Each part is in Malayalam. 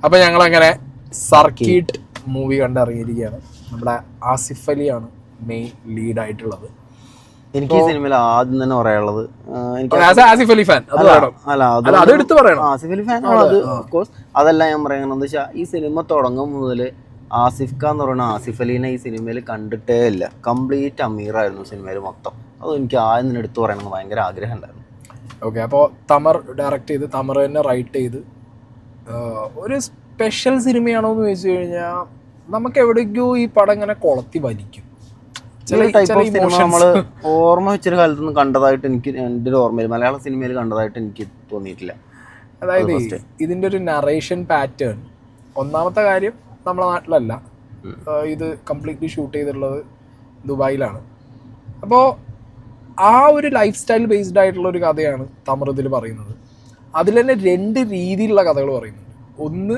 അപ്പൊ ഞങ്ങൾ അങ്ങനെ സർക്കിട്ട് മൂവി കണ്ടിറങ്ങിയിരിക്കുകയാണ്. നമ്മുടെ ആസിഫ് അലിയാണ് മെയിൻ ലീഡായിട്ടുള്ളത്. എനിക്ക് ഈ സിനിമയിൽ ആദ്യം തന്നെ പറയാനുള്ളത്, ആസിഫ് അലി ഫാൻ അത് എടുത്ത് പറയണം. ആസിഫ് അലി ഫാൻ അത് ഓഫ്കോഴ്സ്. അതല്ല ഞാൻ പറയുന്നത് വെച്ചാൽ ഈ സിനിമ തുടങ്ങും മുതൽ ആസിഫ് ഖാൻ എന്ന് പറയുന്ന ആസിഫ് അലീനെ ഈ സിനിമയിൽ കണ്ടിട്ടേ ഇല്ല. കംപ്ലീറ്റ് അമീറായിരുന്നു സിനിമയിൽ മൊത്തം. അത് എനിക്ക് ആദ്യം തന്നെ എടുത്തു പറയണമെന്ന് ഭയങ്കര ആഗ്രഹം ഉണ്ടായിരുന്നു. ഓക്കെ, അപ്പോൾ തമർ ഡയറക്റ്റ് ചെയ്ത് തമർ തന്നെ റൈറ്റ് ചെയ്ത് ഒരു സ്പെഷ്യൽ സിനിമയാണോ എന്ന് ചോദിച്ചു കഴിഞ്ഞാൽ നമുക്ക് എവിടേക്കോ ഈ പടം ഇങ്ങനെ കൊളത്തി വലിക്കും. നമ്മള് ഓർമ്മ വെച്ചൊരു കാലത്തൊന്നും കണ്ടതായിട്ട് എനിക്ക് എൻ്റെ ഒരു ഓർമ്മയിൽ മലയാള സിനിമയിൽ കണ്ടതായിട്ട് എനിക്ക് തോന്നിയിട്ടില്ല. അതായത് ഇതിൻ്റെ ഒരു നറേഷൻ പാറ്റേൺ, ഒന്നാമത്തെ കാര്യം നമ്മളെ നാട്ടിലല്ല, ഇത് കംപ്ലീറ്റ്ലി ഷൂട്ട് ചെയ്തിട്ടുള്ളത് ദുബായിലാണ്. അപ്പോൾ ആ ഒരു ലൈഫ് സ്റ്റൈൽ ബേസ്ഡ് ആയിട്ടുള്ള ഒരു കഥയാണ് തമർ ഇതിൽ പറയുന്നത്. അതിൽ തന്നെ രണ്ട് രീതിയിലുള്ള കഥകൾ പറയുന്നുണ്ട്. ഒന്ന്,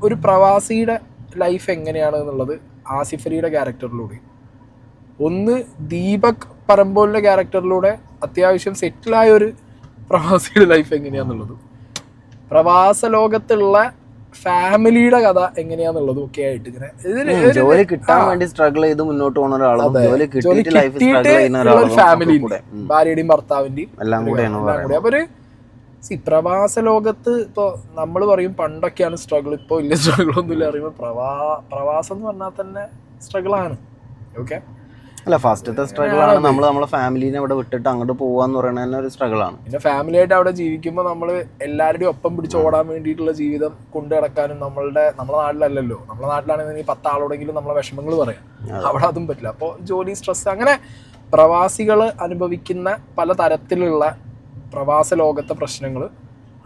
ഒരു പ്രവാസിയുടെ ലൈഫ് എങ്ങനെയാണ് എന്നുള്ളത് ആസിഫ് അലിയുടെ ക്യാരക്ടറിലൂടെ. ഒന്ന്, ദീപക് പറമ്പോലിൻ്റെ ക്യാരക്ടറിലൂടെ അത്യാവശ്യം സെറ്റിലായ ഒരു പ്രവാസിയുടെ ലൈഫ് എങ്ങനെയാണെന്നുള്ളതും, പ്രവാസ ലോകത്തുള്ള ഫാമിലിയുടെ കഥ എങ്ങനെയാന്നുള്ളതും ഒക്കെ ആയിട്ട് ഇങ്ങനെ ജോലി കിട്ടാൻ വേണ്ടി സ്ട്രഗിൾ ചെയ്ത് മുന്നോട്ട് പോകുന്ന ഒരാളും ഫാമിലിയുടെ ഭാര്യയുടെയും ഭർത്താവിന്റെയും എല്ലാം കൂടെ. അപ്പൊ ഒരു പ്രവാസ ലോകത്ത് ഇപ്പൊ നമ്മൾ പറയും പണ്ടൊക്കെയാണ് സ്ട്രഗിൾ, ഇപ്പൊ വലിയ സ്ട്രഗിൾ ഒന്നുമില്ല അറിയുമ്പോൾ പ്രവാസം എന്ന് പറഞ്ഞാൽ തന്നെ സ്ട്രഗിൾ ആണ്. ഓക്കെ, അല്ല ഫസ്റ്റത്തെ സ്ട്രഗിൾ ആണ് നമ്മൾ നമ്മളെ ഫാമിലിനെ അവിടെ വിട്ടിട്ട് അങ്ങോട്ട് പോവാന്ന് പറയുന്നത് ഒരു സ്ട്രഗിൾ ആണ്. പിന്നെ ഫാമിലി ആയിട്ട് അവിടെ ജീവിക്കുമ്പോൾ നമ്മൾ എല്ലാവരുടെയും ഒപ്പം പിടിച്ച് ഓടാൻ വേണ്ടിയിട്ടുള്ള ജീവിതം കൊണ്ടു നടക്കാനും നമ്മളെ നാട്ടിലല്ലല്ലോ. നമ്മളെ നാട്ടിലാണെങ്കിൽ 10 ആളോടെങ്കിലും നമ്മളെ വിഷമങ്ങൾ പറയാം, അവിടെ അതും പറ്റില്ല. അപ്പോൾ ജോലി, സ്ട്രെസ്, അങ്ങനെ പ്രവാസികൾ അനുഭവിക്കുന്ന പല തരത്തിലുള്ള പ്രവാസ ലോകത്തെ പ്രശ്നങ്ങൾ,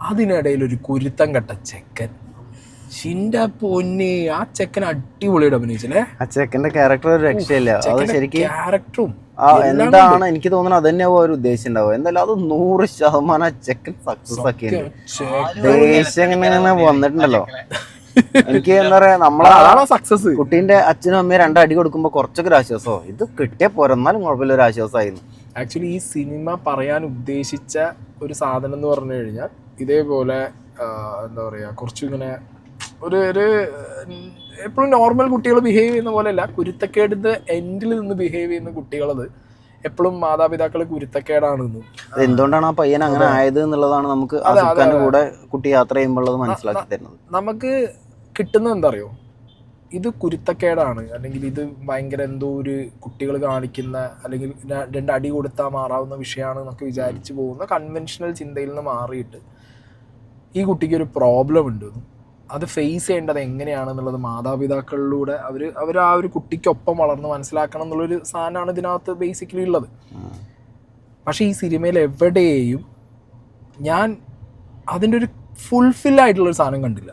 അതിനിടയിൽ ഒരു കുരുത്തം കെട്ട ചെക്കൻ, ഷിന്റെ പൊന്നെ, ആ ചെക്കൻ അടിപൊളിയായിട്ട് അഭിനയിച്ചല്ലേ. ആ ചെക്കന്റെ ക്യാരക്ടർ ഒരു രക്ഷയില്ല. അത് ശരിക്കും ക്യാരക്ടറും എന്താണ് എനിക്ക് തോന്നുന്നത് അത് തന്നെയാവും അവർ ഉദ്ദേശിച്ചിട്ടുണ്ടാവും. എന്തായാലും അത് 100% ചെക്കൻ സക്സസ് ആക്കിയാണ്. ദേഷ്യം ഇങ്ങനെ വന്നിട്ടുണ്ടല്ലോ. എനിക്ക് എന്താ പറയാ, നമ്മളെ സക്സസ് കുട്ടീന്റെ അച്ഛനും അമ്മയും 2 അടി കൊടുക്കുമ്പോ കുറച്ചൊക്കെ ഒരു ആശ്വാസമോ, ഇത് കിട്ടിയാൽ പോരെന്നാലും കുഴപ്പമില്ല, ഒരു ആശ്വാസമായിരുന്നു. ആക്ച്വലി ഈ സിനിമ പറയാൻ ഉദ്ദേശിച്ച ഒരു സാധനം എന്ന് പറഞ്ഞു കഴിഞ്ഞാൽ ഇതേപോലെ എന്താ പറയുക, കുറച്ചിങ്ങനെ ഒരു എപ്പോഴും നോർമൽ കുട്ടികൾ ബിഹേവ് ചെയ്യുന്ന പോലെയല്ല, കുരുത്തക്കേടിന്റെ എൻഡിൽ നിന്ന് ബിഹേവ് ചെയ്യുന്ന കുട്ടികളത് എപ്പോഴും മാതാപിതാക്കൾ കുരുത്തക്കേടാണെന്നും എന്തുകൊണ്ടാണ് ആ പയ്യൻ അങ്ങനെ ആയത് എന്നുള്ളതാണ് നമുക്ക് കൂടെ കുട്ടി യാത്ര ചെയ്യുമ്പോൾ മനസ്സിലാക്കി തരുന്നത്. നമുക്ക് കിട്ടുന്നത് എന്താ അറിയോ, ഇത് കുരുത്തക്കേടാണ്, അല്ലെങ്കിൽ ഇത് ഭയങ്കര എന്തോ ഒരു കുട്ടികൾ കാണിക്കുന്ന, അല്ലെങ്കിൽ 2 അടി കൊടുത്താൽ മാറാവുന്ന വിഷയമാണ് എന്നൊക്കെ വിചാരിച്ചു പോകുന്ന കൺവെൻഷണൽ ചിന്തയിൽ നിന്ന് മാറിയിട്ട് ഈ കുട്ടിക്ക് ഒരു പ്രോബ്ലം ഉണ്ട്, അത് ഫേസ് ചെയ്യേണ്ടത് എങ്ങനെയാണെന്നുള്ളത് മാതാപിതാക്കളിലൂടെ അവർ ആ ഒരു കുട്ടിക്കൊപ്പം വളർന്ന് മനസ്സിലാക്കണം എന്നുള്ളൊരു സാധനമാണ് ഇതിനകത്ത് ബേസിക്കലി ഉള്ളത്. പക്ഷേ ഈ സിനിമയിൽ എവിടെയും ഞാൻ അതിൻ്റെ ഒരു ഫുൾഫിൽ ആയിട്ടുള്ളൊരു സാധനം കണ്ടില്ല.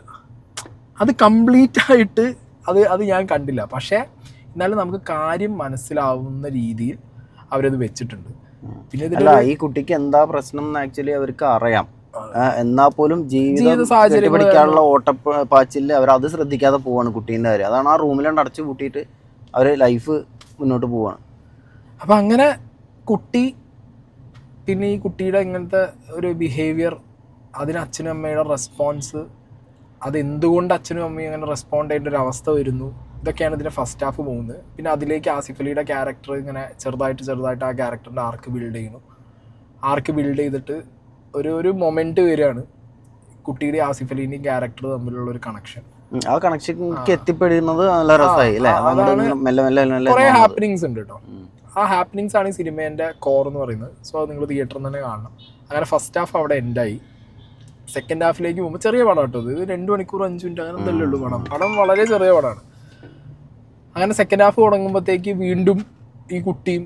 അത് കംപ്ലീറ്റ് ആയിട്ട് അത് ഞാൻ കണ്ടില്ല. പക്ഷേ എന്നാലും നമുക്ക് കാര്യം മനസ്സിലാവുന്ന രീതിയിൽ അവരത് വെച്ചിട്ടുണ്ട്. പിന്നെ ഈ കുട്ടിക്ക് എന്താ പ്രശ്നം എന്ന് ആക്ച്വലി അവർക്ക് അറിയാം. എന്നാ പോലും ജീവിതം പിടിക്കാനുള്ള ഓട്ടപ്പാച്ചില് അവർ അത് ശ്രദ്ധിക്കാതെ പോവാണ് കുട്ടീൻ്റെ കാര്യം. അതാണ് ആ റൂമിലാണ്ട് അടച്ചു കൂട്ടിയിട്ട് അവര് ലൈഫ് മുന്നോട്ട് പോവാണ്. അപ്പം അങ്ങനെ കുട്ടി, പിന്നെ ഈ കുട്ടിയുടെ ഇങ്ങനത്തെ ഒരു ബിഹേവിയർ, അതിന് അച്ഛനും അമ്മയുടെ റെസ്പോൺസ്, അതെന്തുകൊണ്ട് അച്ഛനും അമ്മയും അങ്ങനെ റെസ്പോണ്ട് ചെയ്യേണ്ട ഒരു അവസ്ഥ വരുന്നു, ഇതൊക്കെയാണ് ഇതിൻ്റെ ഫസ്റ്റ് ഹാഫ് പോകുന്നത്. പിന്നെ അതിലേക്ക് ആസിഫ് അലിയുടെ ക്യാരക്ടർ ഇങ്ങനെ ചെറുതായിട്ട് ആ ക്യാരക്ടറിൻ്റെ ആർക്ക് ബിൽഡ് ചെയ്യുന്നു. ആർക്ക് ബിൽഡ് ചെയ്തിട്ട് ഒരു മൊമെന്റ് വരികയാണ്, കുട്ടിയുടെ ആസിഫ് അലിന്റെയും ക്യാരക്ടർ തമ്മിലുള്ള ഒരു കണക്ഷൻ. ആ കണക്ഷനിലേക്ക് എത്തിപ്പെടുന്നത് നല്ല രസമായി അല്ലേ. കുറെ ഹാപ്പനിങ്സ് ഉണ്ട് കേട്ടോ. ആ ഹാപ്പനിങ്സ് ആണ് ഈ സിനിമേന്റെ കോർ എന്ന് പറയുന്നത്. സോ അത് നിങ്ങൾ തിയേറ്ററിൽ തന്നെ കാണണം. അങ്ങനെ ഫസ്റ്റ് ഹാഫ് അവിടെ എൻഡായി. സെക്കൻഡ് ഹാഫിലേക്ക് പോകുമ്പോൾ ചെറിയ പടം കേട്ടോ, ഇത് 2 മണിക്കൂർ 5 മിനിറ്റ് അങ്ങനെ എന്തെല്ലാം ഉള്ളൂ പടം വളരെ ചെറിയ പടമാണ്. അങ്ങനെ സെക്കൻഡ് ഹാഫ് തുടങ്ങുമ്പോഴത്തേക്ക് വീണ്ടും ഈ കുട്ടിയും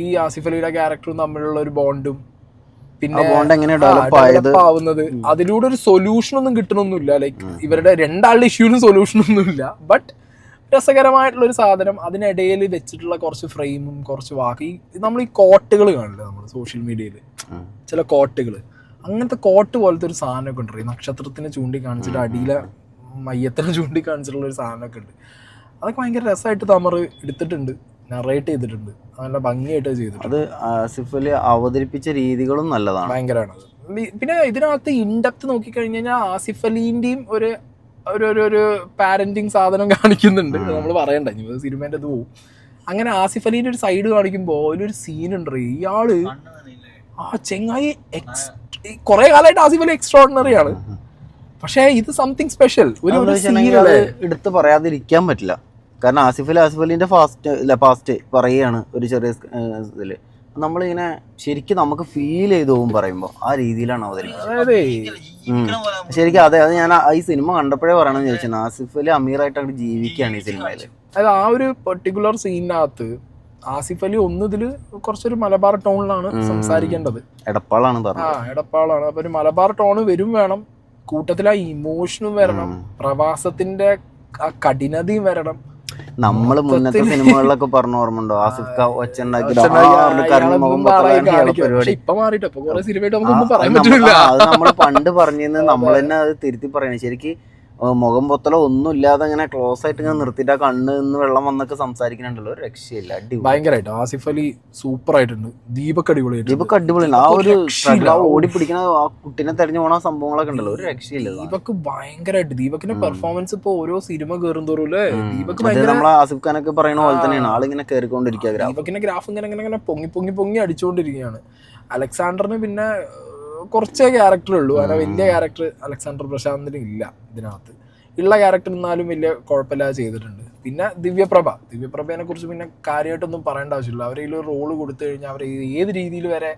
ഈ ആസിഫ് അലിയുടെ ക്യാരക്ടറും തമ്മിലുള്ള ഒരു ബോണ്ടും, പിന്നെ ഡെവലപ്പ് ആവുന്നത്, അതിലൂടെ ഒരു സൊല്യൂഷൻ ഒന്നും കിട്ടണമൊന്നുമില്ല. ലൈക്ക് ഇവരുടെ 2 ആളുടെ ഇഷ്യൂവിനും സൊല്യൂഷൻ ഒന്നുമില്ല, ബട്ട് രസകരമായിട്ടുള്ള ഒരു സാധനം. അതിനിടയിൽ വെച്ചിട്ടുള്ള കുറച്ച് ഫ്രെയിമും കുറച്ച് വാക്ക്, നമ്മൾ ഈ കോട്ടുകൾ കാണില്ല നമ്മൾ സോഷ്യൽ മീഡിയയിൽ, ചില കോട്ടുകൾ, അങ്ങനത്തെ കോട്ട് പോലത്തെ ഒരു സാധനമൊക്കെ ഉണ്ട്. നക്ഷത്രത്തിനെ ചൂണ്ടിക്കാണിച്ചിട്ട് അടിയിലെ മയ്യത്തിനെ ചൂണ്ടിക്കാണിച്ചിട്ടുള്ള ഒരു സാധനമൊക്കെ ഉണ്ട്. അതൊക്കെ ഭയങ്കര രസമായിട്ട് തമർ എടുത്തിട്ടുണ്ട്, നറേറ്റ് ചെയ്തിട്ടുണ്ട്, നല്ല ഭംഗിയായിട്ട് ചെയ്തിട്ടുണ്ട്. അത് ആസിഫ് അലി അവതരിപ്പിച്ച രീതികളും നല്ലതാണ്, ഭയങ്കരമാണ്. പിന്നെ ഇതിനകത്ത് ഇൻഡെപ്ത് നോക്കിക്കഴിഞ്ഞ് കഴിഞ്ഞാൽ ആസിഫ് അലീൻ്റെയും ഒരു ഒരു ഒരു ഒരു പാരന്റിങ് സാധനം കാണിക്കുന്നുണ്ട്, നമ്മൾ പറയണ്ട, സിനിമേൻ്റെ അത് പോവും. അങ്ങനെ ആസിഫ് അലീൻ്റെ ഒരു സൈഡ് കാണിക്കുമ്പോൾ അതിലൊരു സീനുണ്ട്, ഇയാള് ആ ചെങ്ങായി കുറെ കാലമായിട്ട് ആസിഫ് അലി എക്സ്ട്രോർഡിനറി ആണ്, പക്ഷേ ഇത് സംതിങ് സ്പെഷ്യൽ. ഒരു സീനുകള് എടുത്ത് പറയാതിരിക്കാൻ പറ്റില്ല. കാരണം ആസിഫ് അലിന്റെ പാസ്റ്റ് പറയുകയാണ് ഒരു ചെറിയ ഇതില്, നമ്മളിങ്ങനെ ശരിക്കും നമുക്ക് ഫീൽ ചെയ്തു പോകും പറയുമ്പോൾ ആ രീതിയിലാണ് അവതരിപ്പിച്ചത്. ശരിക്കും അതെ, അത് ഞാൻ ഈ സിനിമ കണ്ടപ്പോഴേ പറയണമെന്ന് ചോദിച്ചാൽ ആസിഫ് അലി അമീറായിട്ട് അങ്ങോട്ട് ജീവിക്കുകയാണ് ഈ സിനിമയിൽ. അതായത് ആ ഒരു പെർട്ടിക്കുലർ സീനിനകത്ത് ആസിഫ് അലി ഇതില് കുറച്ചൊരു മലബാർ ടോണിലാണ് സംസാരിക്കേണ്ടത്. എടപ്പാളാണ് പറഞ്ഞത്. എടപ്പാളാണ്. അപ്പൊ ഒരു മലബാർ ടോണ് വരും വേണം, കൂട്ടത്തിൽ ആ ഇമോഷനും വരണം, പ്രവാസത്തിന്റെ ആ കഠിനതയും വരണം. നമ്മള് മുന്നത്തെ സിനിമകളിലൊക്കെ പറഞ്ഞ ഓർമ്മയുണ്ടോ, ആസിഫ് ഒച്ചുണ്ടാക്കി അത് നമ്മള് പണ്ട് പറഞ്ഞിരുന്നത് നമ്മൾ തന്നെ അത് തിരുത്തി പറയണേ. ശരിക്കും മുഖം പൊത്തലോ ഒന്നും ഇല്ലാതെ അങ്ങനെ ക്ലോസ് ആയിട്ട് ഇങ്ങനെ നിർത്തിയിട്ട് ആ കണ്ണ് നിന്ന് വെള്ളം വന്നൊക്കെ സംസാരിക്കുന്നുണ്ടല്ലോ, ഒരു രക്ഷയില്ല. ഭയങ്കരമായിട്ട് ആസിഫ് അലി സൂപ്പർ ആയിട്ടുണ്ട്. ദീപക് അടിപൊളിയാണ്. ആ ഒരു ഓടിപ്പിടിക്കുന്ന ആ കുട്ടീനെ തെരഞ്ഞു പോണ സംഭവങ്ങളൊക്കെ ഉണ്ടല്ലോ, ഒരു രക്ഷയില്ല. ദീപക് ഭയങ്കരമായിട്ട്, ദീപകിന്റെ പെർഫോമൻസ് ഇപ്പൊ ഓരോ സിനിമ കയറും തോറും ദീപക് നമ്മളെ ആസിഫ് ഖാനൊക്കെ പറയുന്ന പോലെ തന്നെയാണ് ആളിങ്ങനെ കയറിക്കൊണ്ടിരിക്കുക. ദീപകിന്റെ ഗ്രാഫ് ഇങ്ങനെ പൊങ്ങി അടിച്ചുകൊണ്ടിരിക്കുകയാണ്. അലക്സാണ്ടറിന് പിന്നെ കുറച്ചേ ക്യാരക്ടർ ഉള്ളൂ, അങ്ങനെ വലിയ ക്യാരക്ടർ അലക്സാണ്ടർ പ്രശാന്തിന് ഇല്ല ഇതിനകത്ത്. ഉള്ള ക്യാരക്ടർ എന്നാലും വലിയ കുഴപ്പമില്ലാതെ ചെയ്തിട്ടുണ്ട്. പിന്നെ ദിവ്യപ്രഭയെ കുറിച്ച് പിന്നെ കാര്യമായിട്ടൊന്നും പറയേണ്ട ആവശ്യമില്ല. അവരെയിൽ റോള് കൊടുത്തു കഴിഞ്ഞാൽ അവരെ ഏത് രീതിയിൽ വരെ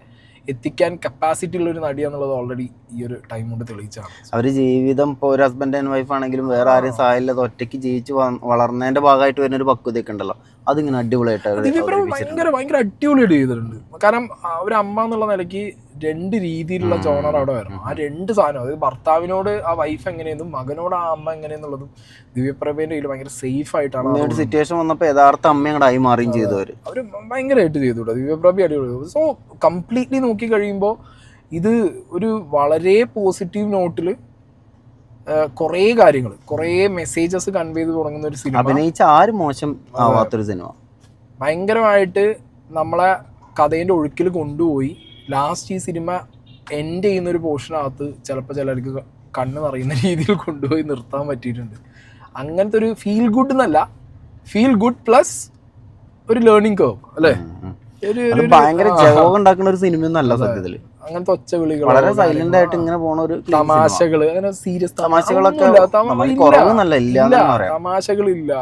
എത്തിക്കാൻ കപ്പാസിറ്റി ഉള്ള ഒരു നടിയാന്നുള്ളത് ഓൾറെഡി ഈ ഒരു ടൈം കൊണ്ട് തെളിയിച്ചാണ്. അവർ ജീവിതം ഇപ്പോൾ ഒരു ഹസ്ബൻഡ് ആൻഡ് വൈഫ് ആണെങ്കിലും വേറെ ആരും സഹായമില്ലാതെ ഒറ്റയ്ക്ക് ജീവിച്ച് വളർന്നതിന്റെ ഭാഗമായിട്ട് വരുന്ന ഒരു പക്വതയൊക്കെ ഉണ്ടല്ലോ, അതിങ്ങനെ അടിപൊളിയായിട്ട് ഭയങ്കര അടിപൊളിയായിട്ട് ചെയ്തിട്ടുണ്ട്. കാരണം ഒരു അമ്മ എന്നുള്ള നിലയ്ക്ക് രണ്ട് രീതിയിലുള്ള ജോണർ അവിടെ വരണം. ആ രണ്ട് സാധനം, അതായത് ഭർത്താവിനോട് ആ വൈഫ് എങ്ങനെയെന്നും മകനോട് ആ അമ്മ എങ്ങനെയെന്നുള്ളതും ദിവ്യപ്രഭേന്റെ കയ്യിൽ ഭയങ്കര സേഫ് ആയിട്ടാണ്. സിറ്റുവേഷൻ വന്നപ്പോൾ യഥാർത്ഥ അമ്മയായി മാറുകയും ചെയ്തു. അവര് ഭയങ്കരമായിട്ട് ചെയ്തു. ദിവ്യപ്രഭ അടിപൊളി. സോ കംപ്ലീറ്റ്ലി നോക്കി കഴിയുമ്പോൾ ഇത് ഒരു വളരെ പോസിറ്റീവ് നോട്ടിൽ കുറേ കാര്യങ്ങൾ, കുറേ മെസ്സേജസ് കൺവേ ചെയ്ത് തുടങ്ങുന്ന ഒരു സിനിമ. അഭിനയിച്ച ആരും മോശം ആവാത്തൊരു സിനിമ. ഭയങ്കരമായിട്ട് നമ്മളെ കഥേൻ്റെ ഒഴുക്കിൽ കൊണ്ടുപോയി ലാസ്റ്റ് ഈ സിനിമ എൻഡ് ചെയ്യുന്നൊരു പോർഷനകത്ത് ചിലപ്പോൾ ചിലർക്ക് കണ്ണ് നിറയുന്ന രീതിയിൽ കൊണ്ടുപോയി നിർത്താൻ പറ്റിയിട്ടുണ്ട്. അങ്ങനത്തെ ഒരു ഫീൽ ഗുഡ് എന്നല്ല, ഫീൽ ഗുഡ് പ്ലസ് ഒരു ലേണിംഗ് കർവ് അല്ലേ. ഭയങ്കര ജഗം ഉണ്ടാക്കുന്ന ഒരു സിനിമയൊന്നും അല്ല സത്യത്തില്. അങ്ങനത്തെ ഒച്ചവിളികൾ, വളരെ സൈലന്റ് ആയിട്ട് ഇങ്ങനെ പോണ ഒരു തമാശകള്, അങ്ങനെ സീരിയസ് തമാശകളൊക്കെ തമാശകളില്ല.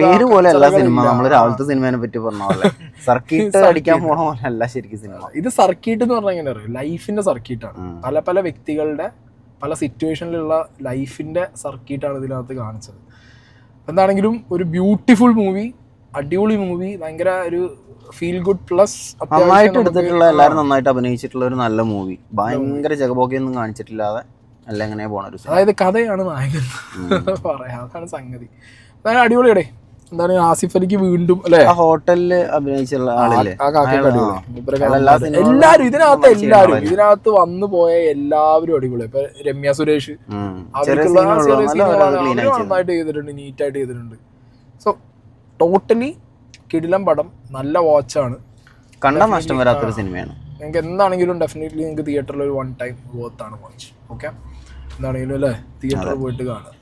പേര് പോലെ അല്ല സിനിമ. നമ്മള് രാവിലത്തെ സിനിമയെ പറ്റി പറഞ്ഞ പോലെ സർക്കിട്ട് അടിക്കാൻ പോണ പോലെ അല്ല ശരിക്കും സിനിമ. ഇത് സർക്കിട്ട് എന്ന് പറഞ്ഞാൽ എങ്ങനെ അറിയാം, ലൈഫിന്റെ സർക്കിട്ടാണ്. പല പല വ്യക്തികളുടെ പല സിറ്റുവേഷനിലുള്ള ലൈഫിന്റെ സർക്കിട്ടാണ് ഇതിനകത്ത് കാണിച്ചത്. എന്താണെങ്കിലും ഒരു ബ്യൂട്ടിഫുൾ മൂവി, അടിപൊളി മൂവി, ഭയങ്കര ഒരു ഫീൽ ഗുഡ് പ്ലസ് നന്നായിട്ട് എടുത്തിട്ടുള്ള, എല്ലാവരും നന്നായിട്ട് അഭിനയിച്ചിട്ടുള്ള ഒരു നല്ല മൂവി. ഭയങ്കര ജഗബോഗിയൊന്നും കാണിച്ചിട്ടില്ലാതെ അല്ല എങ്ങനെ പോണ ഒരു, അതായത് കഥയാണ് നായകൻ പറയാം, അതാണ് സംഗതി. അതായത് അടിപൊളിയുടെ എന്താണ് ആസിഫ് അലിക്ക് വീണ്ടും അല്ലെ ഹോട്ടലില് അഭിനയിച്ചുള്ള ആളല്ലേ, എല്ലാരും ഇതിനകത്ത് വന്നു പോയ എല്ലാവരും അടിപൊളി. ഇപ്പൊ രമ്യ സുരേഷ് നന്നായിട്ട് ചെയ്തിട്ടുണ്ട്, നീറ്റായിട്ട് ചെയ്തിട്ടുണ്ട്. സോ ടോട്ടലി കിടിലം പടം, നല്ല വാച്ചാണ്, കണ്ട നഷ്ടം വരാത്തൊരു സിനിമയാണ്. നിങ്ങൾക്ക് എന്താണെങ്കിലും ഡെഫിനറ്റ്ലി നിങ്ങൾക്ക് തിയേറ്ററിൽ ഒരു 1 ടൈം വർത്താണ് വാച്ച്. ഓക്കെ, എന്താണെങ്കിലും അല്ലേ തിയേറ്ററിൽ പോയിട്ട് കാണുക.